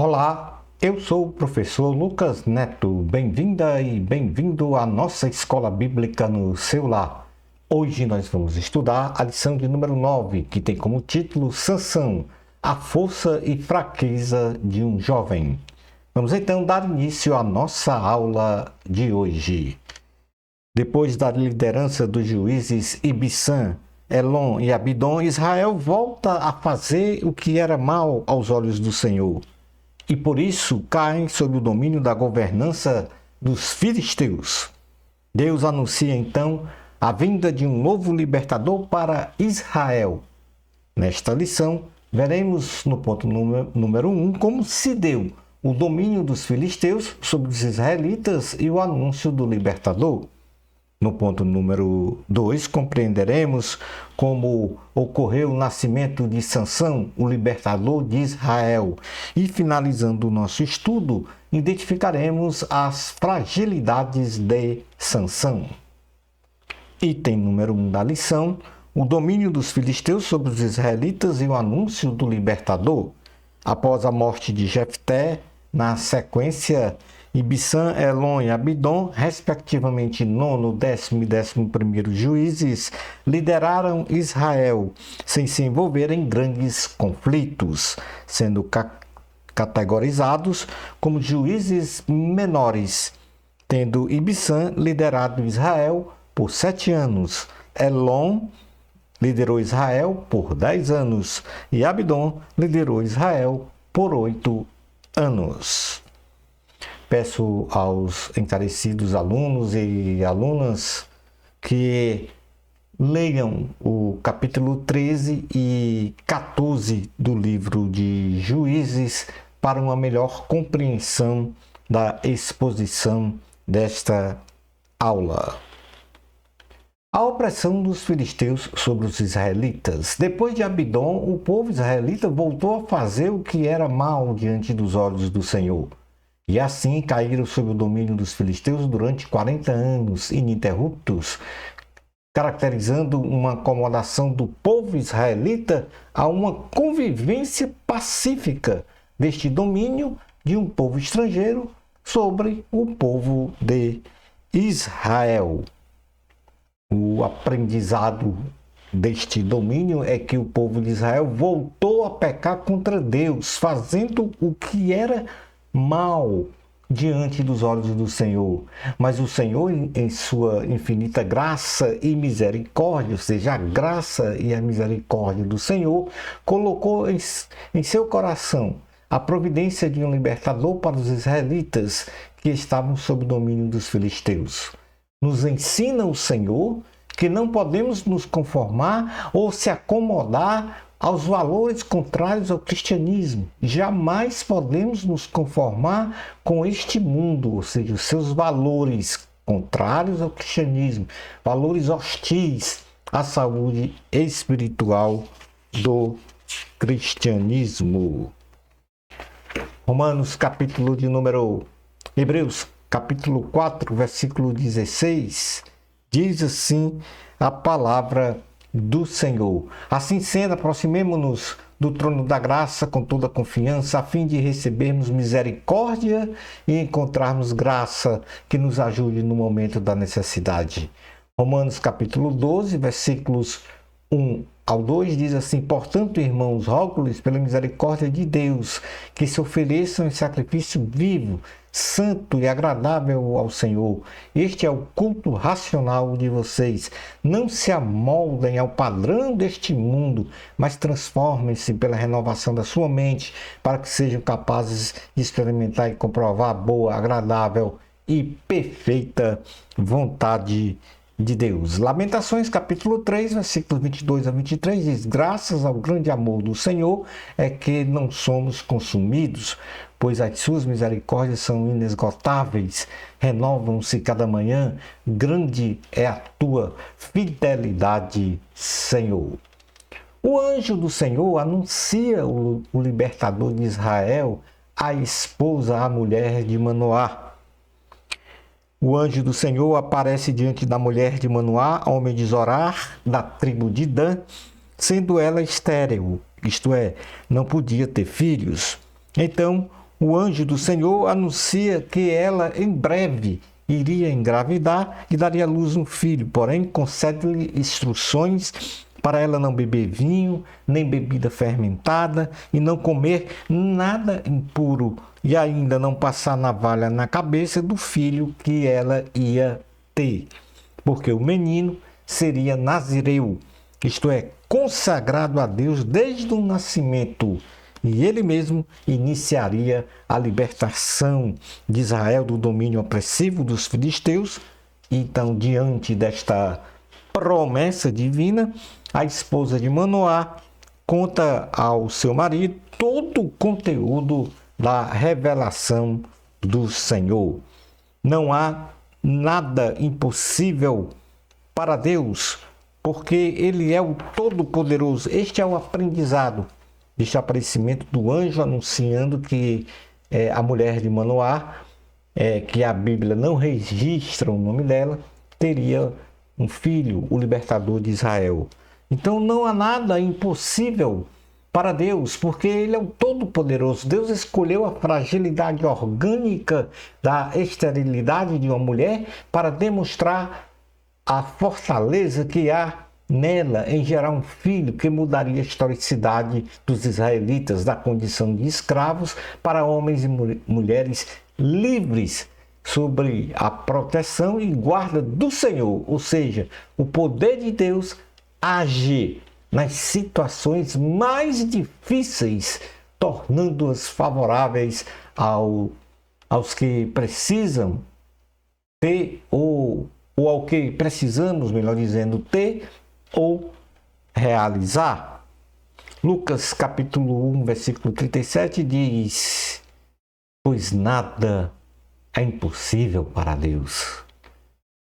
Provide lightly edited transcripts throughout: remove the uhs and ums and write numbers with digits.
Olá, eu sou o professor Lucas Neto. Bem-vinda e bem-vindo à nossa escola bíblica no seu lar. Hoje nós vamos estudar a lição de número 9, que tem como título Sansão, a força e fraqueza de um jovem. Vamos então dar início à nossa aula de hoje. Depois da liderança dos juízes Ibissã, Elon e Abidom, Israel volta a fazer o que era mal aos olhos do Senhor. E por isso caem sob o domínio da governança dos filisteus. Deus anuncia então a vinda de um novo libertador para Israel. Nesta lição, veremos no ponto número 1 como se deu o domínio dos filisteus sobre os israelitas e o anúncio do libertador. No ponto número 2, compreenderemos como ocorreu o nascimento de Sansão, o libertador de Israel. E finalizando o nosso estudo, identificaremos as fragilidades de Sansão. Item número 1 da lição, o domínio dos filisteus sobre os israelitas e o anúncio do libertador. Após a morte de Jefté, na sequência, Ibissã, Elon e Abidom, respectivamente 9º, 10º e 11º juízes, lideraram Israel, sem se envolver em grandes conflitos, sendo categorizados como juízes menores, tendo Ibissã liderado Israel por 7 anos, Elon liderou Israel por 10 anos e Abidom liderou Israel por 8 anos. Peço aos encarecidos alunos e alunas que leiam o capítulo 13 e 14 do livro de Juízes para uma melhor compreensão da exposição desta aula. A opressão dos filisteus sobre os israelitas. Depois de Abidom, o povo israelita voltou a fazer o que era mal diante dos olhos do Senhor. E assim caíram sob o domínio dos filisteus durante 40 anos ininterruptos, caracterizando uma acomodação do povo israelita a uma convivência pacífica deste domínio de um povo estrangeiro sobre o povo de Israel. O aprendizado deste domínio é que o povo de Israel voltou a pecar contra Deus, fazendo o que era mal diante dos olhos do Senhor. Mas o Senhor, em sua infinita graça e misericórdia, ou seja, a graça e a misericórdia do Senhor, colocou em seu coração a providência de um libertador para os israelitas que estavam sob o domínio dos filisteus. Nos ensina o Senhor que não podemos nos conformar ou se acomodar aos valores contrários ao cristianismo. Jamais podemos nos conformar com este mundo, ou seja, os seus valores contrários ao cristianismo, valores hostis à saúde espiritual do cristianismo. Hebreus capítulo 4, versículo 16, diz assim a palavra do Senhor. Assim sendo, aproximemo-nos do trono da graça com toda confiança, a fim de recebermos misericórdia e encontrarmos graça que nos ajude no momento da necessidade. Romanos capítulo 12, versículos 1 ao 2 diz assim: portanto, irmãos, rogo-lhes pela misericórdia de Deus, que se ofereçam em sacrifício vivo, santo e agradável ao Senhor. Este é o culto racional de vocês. Não se amoldem ao padrão deste mundo, mas transformem-se pela renovação da sua mente, para que sejam capazes de experimentar e comprovar a boa, agradável e perfeita vontade de Deus. Lamentações capítulo 3, versículos 22 a 23 diz: graças ao grande amor do Senhor é que não somos consumidos, pois as suas misericórdias são inesgotáveis, renovam-se cada manhã, grande é a tua fidelidade, Senhor. O anjo do Senhor anuncia o libertador de Israel, a esposa, a mulher de Manoá. O anjo do Senhor aparece diante da mulher de Manoá, homem de Zorar, da tribo de Dan, sendo ela estéril, isto é, não podia ter filhos. Então o anjo do Senhor anuncia que ela em breve iria engravidar e daria à luz um filho, porém concede-lhe instruções para ela não beber vinho, nem bebida fermentada, e não comer nada impuro, e ainda não passar navalha na cabeça do filho que ela ia ter, porque o menino seria nazireu, isto é, consagrado a Deus desde o nascimento, e ele mesmo iniciaria a libertação de Israel do domínio opressivo dos filisteus. Então, diante desta promessa divina, a esposa de Manoá conta ao seu marido todo o conteúdo da revelação do Senhor. Não há nada impossível para Deus, porque Ele é o Todo-Poderoso. Este é o aprendizado deste aparecimento do anjo anunciando que a mulher de Manoá, que a Bíblia não registra o nome dela, teria um filho, o libertador de Israel. Então não há nada impossível para Deus, porque Ele é o Todo-Poderoso. Deus escolheu a fragilidade orgânica da esterilidade de uma mulher para demonstrar a fortaleza que há nela em gerar um filho que mudaria a historicidade dos israelitas da condição de escravos para homens e mulheres livres sobre a proteção e guarda do Senhor, ou seja, o poder de Deus age nas situações mais difíceis, tornando-as favoráveis aos que precisam ter, ou ao que precisamos, melhor dizendo, ter ou realizar. Lucas capítulo 1, versículo 37 diz: pois nada é impossível para Deus.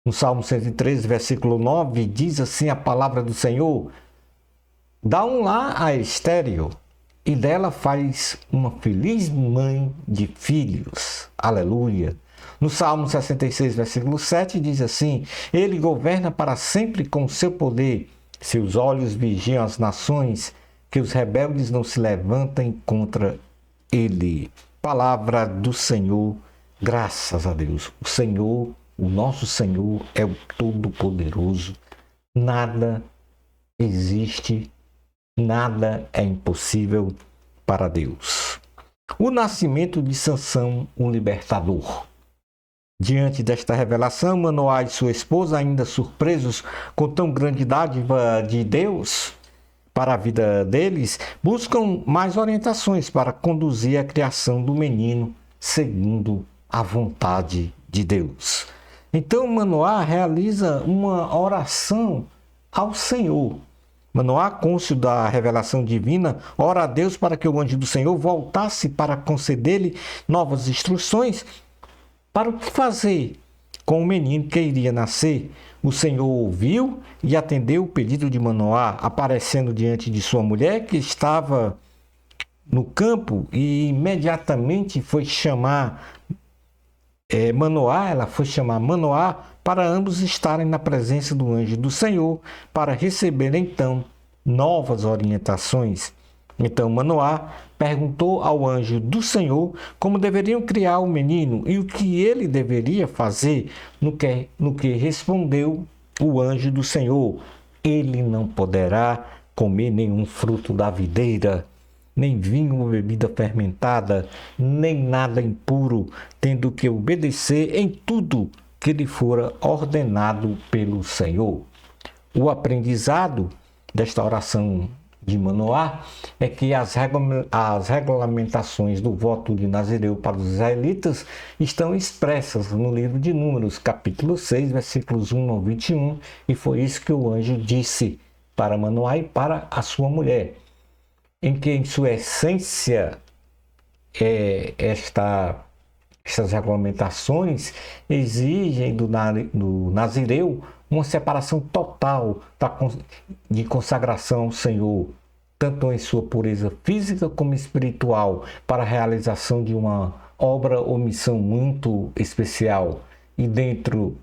No Salmo 113, versículo 9, diz assim a palavra do Senhor: dá um lar a estéril, e dela faz uma feliz mãe de filhos. Aleluia. No Salmo 66, versículo 7, diz assim: ele governa para sempre com seu poder, seus olhos vigiam as nações, que os rebeldes não se levantem contra ele. Palavra do Senhor, graças a Deus. O Senhor, o nosso Senhor, é o Todo-Poderoso. Nada existe, nada é impossível para Deus. O nascimento de Sansão, um libertador. Diante desta revelação, Manoá e sua esposa, ainda surpresos com tão grande dádiva de Deus para a vida deles, buscam mais orientações para conduzir a criação do menino segundo a vontade de Deus. Então, Manoá realiza uma oração ao Senhor. Manoá, cônscio da revelação divina, ora a Deus para que o anjo do Senhor voltasse para conceder-lhe novas instruções para o que fazer com o menino que iria nascer. O Senhor ouviu e atendeu o pedido de Manoá, aparecendo diante de sua mulher, que estava no campo, e imediatamente foi chamar Manoá, ela foi chamar Manoá para ambos estarem na presença do anjo do Senhor, para receber então novas orientações. Então Manoá perguntou ao anjo do Senhor como deveriam criar o menino e o que ele deveria fazer, no que respondeu o anjo do Senhor: ele não poderá comer nenhum fruto da videira, nem vinho ou bebida fermentada, nem nada impuro, tendo que obedecer em tudo que lhe fora ordenado pelo Senhor. O aprendizado desta oração de Manoá é que as regulamentações do voto de Nazireu para os israelitas estão expressas no livro de Números, capítulo 6, versículos 1 ao 21, e foi isso que o anjo disse para Manoá e para a sua mulher, em que em sua essência estas regulamentações exigem do Nazireu uma separação total de consagração ao Senhor, tanto em sua pureza física como espiritual, para a realização de uma obra ou missão muito especial. E dentro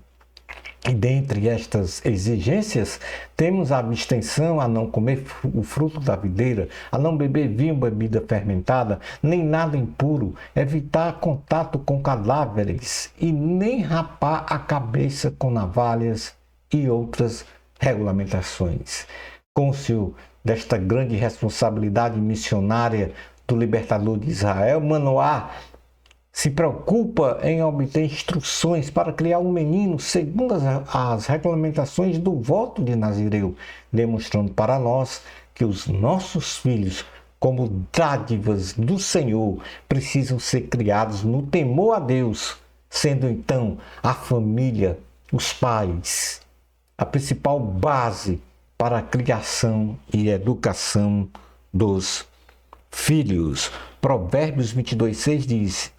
E dentre estas exigências, temos a abstenção a não comer o fruto da videira, a não beber vinho, bebida fermentada, nem nada impuro, evitar contato com cadáveres e nem rapar a cabeça com navalhas e outras regulamentações. Cônscio desta grande responsabilidade missionária do libertador de Israel, Manoá se preocupa em obter instruções para criar um menino segundo as regulamentações do voto de Nazireu, demonstrando para nós que os nossos filhos, como dádivas do Senhor, precisam ser criados no temor a Deus, sendo então a família, os pais, a principal base para a criação e educação dos filhos. Provérbios 22:6 diz: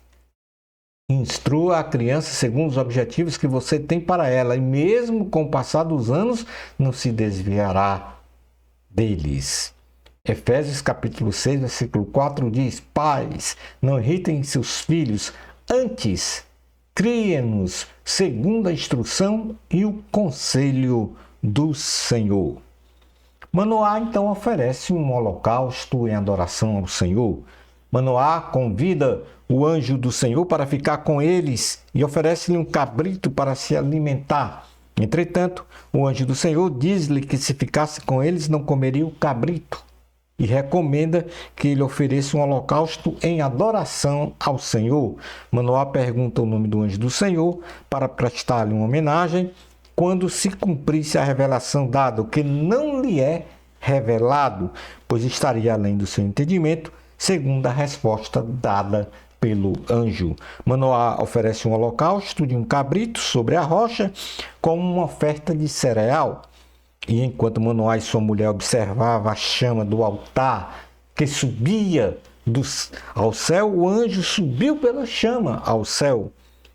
instrua a criança segundo os objetivos que você tem para ela, e mesmo com o passar dos anos, não se desviará deles. Efésios capítulo 6, versículo 4 diz: pais, não irritem seus filhos, antes criem-nos segundo a instrução e o conselho do Senhor. Manoá então oferece um holocausto em adoração ao Senhor. Manoá convida o anjo do Senhor para ficar com eles e oferece-lhe um cabrito para se alimentar. Entretanto, o anjo do Senhor diz-lhe que se ficasse com eles não comeria o cabrito e recomenda que ele ofereça um holocausto em adoração ao Senhor. Manoá pergunta o nome do anjo do Senhor para prestar-lhe uma homenagem quando se cumprisse a revelação dada, o que não lhe é revelado, pois estaria além do seu entendimento, segundo a resposta dada pelo anjo. Manoá oferece um holocausto de um cabrito sobre a rocha como uma oferta de cereal. E enquanto Manoá e sua mulher observavam a chama do altar que subia ao céu, o anjo subiu pela chama ao céu.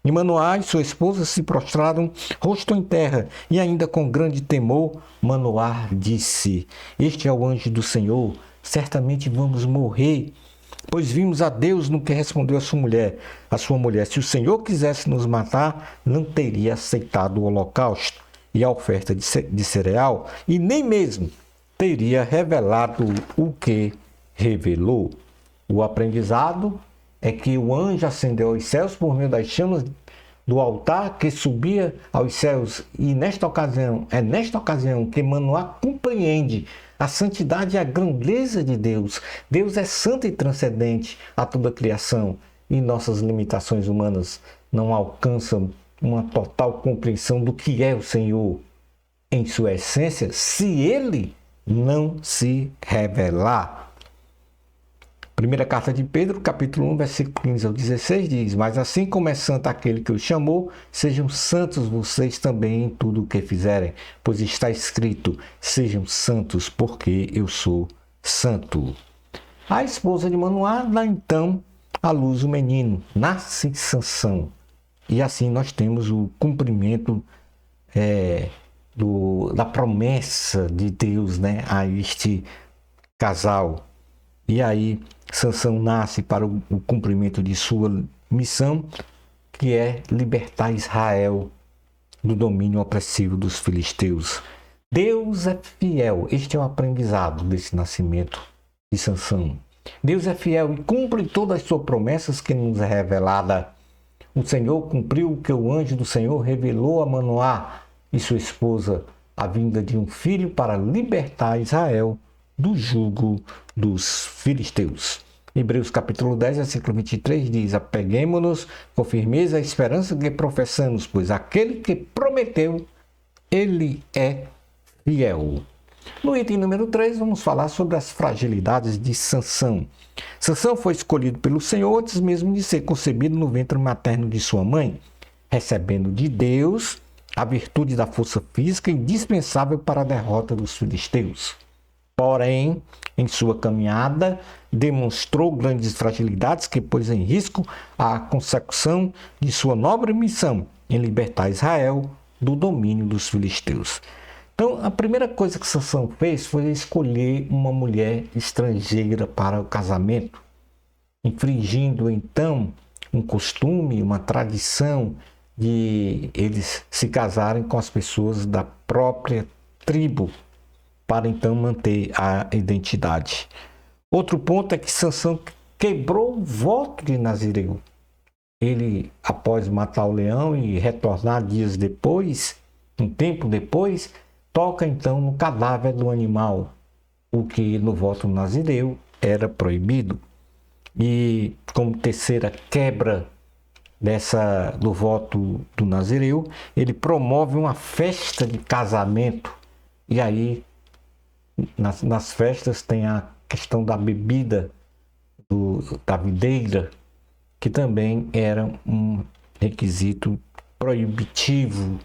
E Manoá e sua esposa se prostraram rosto em terra, e ainda com grande temor, Manoá disse: este é o anjo do Senhor, certamente vamos morrer, pois vimos a Deus no que respondeu a sua mulher. Se o Senhor quisesse nos matar, não teria aceitado o holocausto e a oferta de cereal, e nem mesmo teria revelado o que revelou. O aprendizado é que o anjo ascendeu aos céus por meio das chamas do altar que subia aos céus, e é nesta ocasião que Manoá compreende a santidade e a grandeza de Deus. Deus é santo e transcendente a toda a criação, e nossas limitações humanas não alcançam uma total compreensão do que é o Senhor em sua essência, se Ele não se revelar. Primeira carta de Pedro, capítulo 1, versículo 15 ao 16, diz: mas assim como é santo aquele que os chamou, sejam santos vocês também em tudo o que fizerem, pois está escrito: sejam santos, porque eu sou santo. A esposa de Manoá dá então à luz o menino, nasce Sansão. E assim nós temos o cumprimento da promessa de Deus, a este casal. E aí Sansão nasce para o cumprimento de sua missão, que é libertar Israel do domínio opressivo dos filisteus. Deus é fiel. Este é o aprendizado desse nascimento de Sansão. Deus é fiel e cumpre todas as suas promessas que nos é revelada. O Senhor cumpriu o que o anjo do Senhor revelou a Manoá e sua esposa, a vinda de um filho para libertar Israel do jugo dos filisteus. Hebreus capítulo 10, versículo 23 diz: apeguemo-nos com firmeza à esperança que professamos, pois aquele que prometeu, ele é fiel. No item número 3, vamos falar sobre as fragilidades de Sansão. Sansão foi escolhido pelo Senhor antes mesmo de ser concebido no ventre materno de sua mãe, recebendo de Deus a virtude da força física indispensável para a derrota dos filisteus. Porém, em sua caminhada, demonstrou grandes fragilidades que pôs em risco a consecução de sua nobre missão em libertar Israel do domínio dos filisteus. Então, a primeira coisa que Sansão fez foi escolher uma mulher estrangeira para o casamento, infringindo então um costume, uma tradição de eles se casarem com as pessoas da própria tribo, para então manter a identidade. Outro ponto é que Sansão quebrou o voto de Nazireu. Ele, após matar o leão e retornar dias depois, um tempo depois, toca então no cadáver do animal, o que no voto nazireu era proibido. E como terceira quebra do voto do nazireu, ele promove uma festa de casamento. E aí, nas festas tem a questão da bebida, da videira, que também era um requisito proibitivo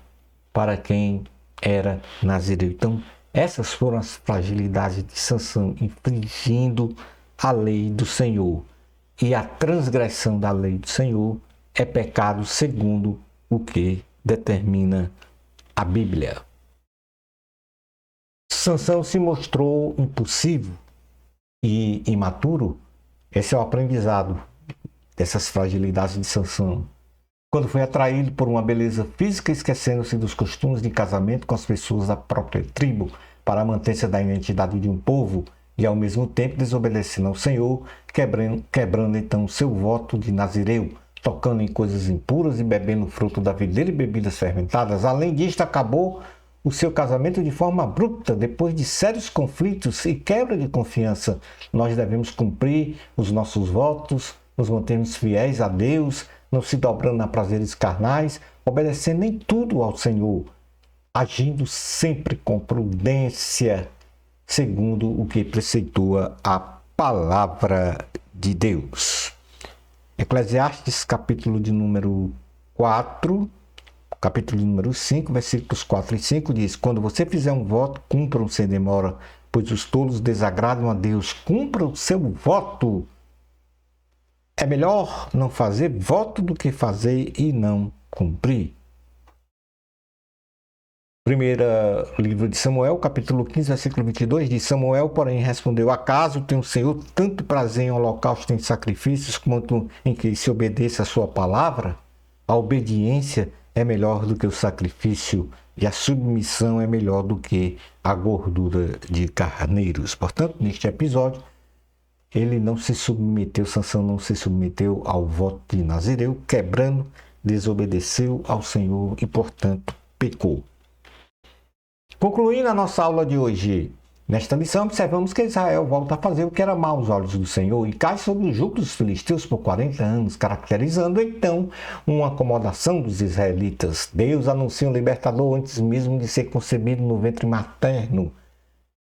para quem era nazireu. Então, essas foram as fragilidades de Sansão, infringindo a lei do Senhor. E a transgressão da lei do Senhor é pecado segundo o que determina a Bíblia. Sansão se mostrou impulsivo e imaturo. Esse é o aprendizado dessas fragilidades de Sansão. Quando foi atraído por uma beleza física, esquecendo-se dos costumes de casamento com as pessoas da própria tribo, para a mantença da identidade de um povo, e ao mesmo tempo desobedecendo ao Senhor, quebrando então seu voto de nazireu, tocando em coisas impuras e bebendo fruto da videira e bebidas fermentadas. Além disto, acabou o seu casamento de forma abrupta, depois de sérios conflitos e quebra de confiança. Nós devemos cumprir os nossos votos, nos mantermos fiéis a Deus, não se dobrando a prazeres carnais, obedecendo em tudo ao Senhor, agindo sempre com prudência, segundo o que preceitua a palavra de Deus. Eclesiastes, capítulo de número 4, capítulo de número 5, versículos 4 e 5, diz: quando você fizer um voto, cumpra-o sem demora, pois os tolos desagradam a Deus. Cumpra o seu voto. É melhor não fazer voto do que fazer e não cumprir. Primeiro livro de Samuel, capítulo 15, versículo 22, diz: Samuel, porém, respondeu: acaso tem o Senhor tanto prazer em holocaustos e em sacrifícios, quanto em que se obedeça a sua palavra? A obediência é melhor do que o sacrifício, e a submissão é melhor do que a gordura de carneiros. Portanto, neste episódio, Sansão não se submeteu ao voto de Nazireu, quebrando, desobedeceu ao Senhor e, portanto, pecou. Concluindo a nossa aula de hoje, nesta lição observamos que Israel volta a fazer o que era mal aos olhos do Senhor e cai sob o jugo dos filisteus por 40 anos, caracterizando então uma acomodação dos israelitas. Deus anuncia um libertador antes mesmo de ser concebido no ventre materno.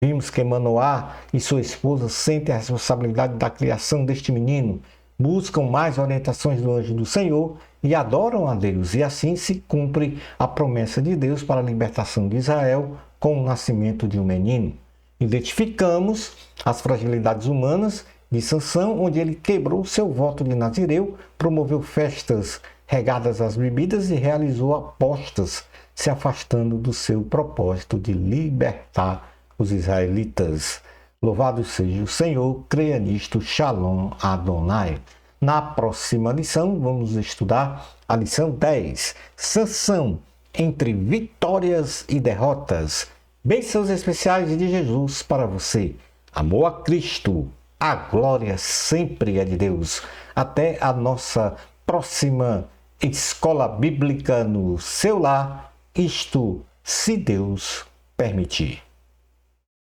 Vimos que Manoá e sua esposa sentem a responsabilidade da criação deste menino, buscam mais orientações do anjo do Senhor e adoram a Deus, e assim se cumpre a promessa de Deus para a libertação de Israel com o nascimento de um menino. Identificamos as fragilidades humanas de Sansão, onde ele quebrou seu voto de nazireu, promoveu festas regadas às bebidas e realizou apostas, se afastando do seu propósito de libertar os israelitas. Louvado seja o Senhor, creia nisto, Shalom Adonai. Na próxima lição, vamos estudar a lição 10, Sansão, entre vitórias e derrotas. Bênçãos especiais de Jesus para você. Amor a Cristo, a glória sempre é de Deus. Até a nossa próxima escola bíblica no seu lar, isto se Deus permitir.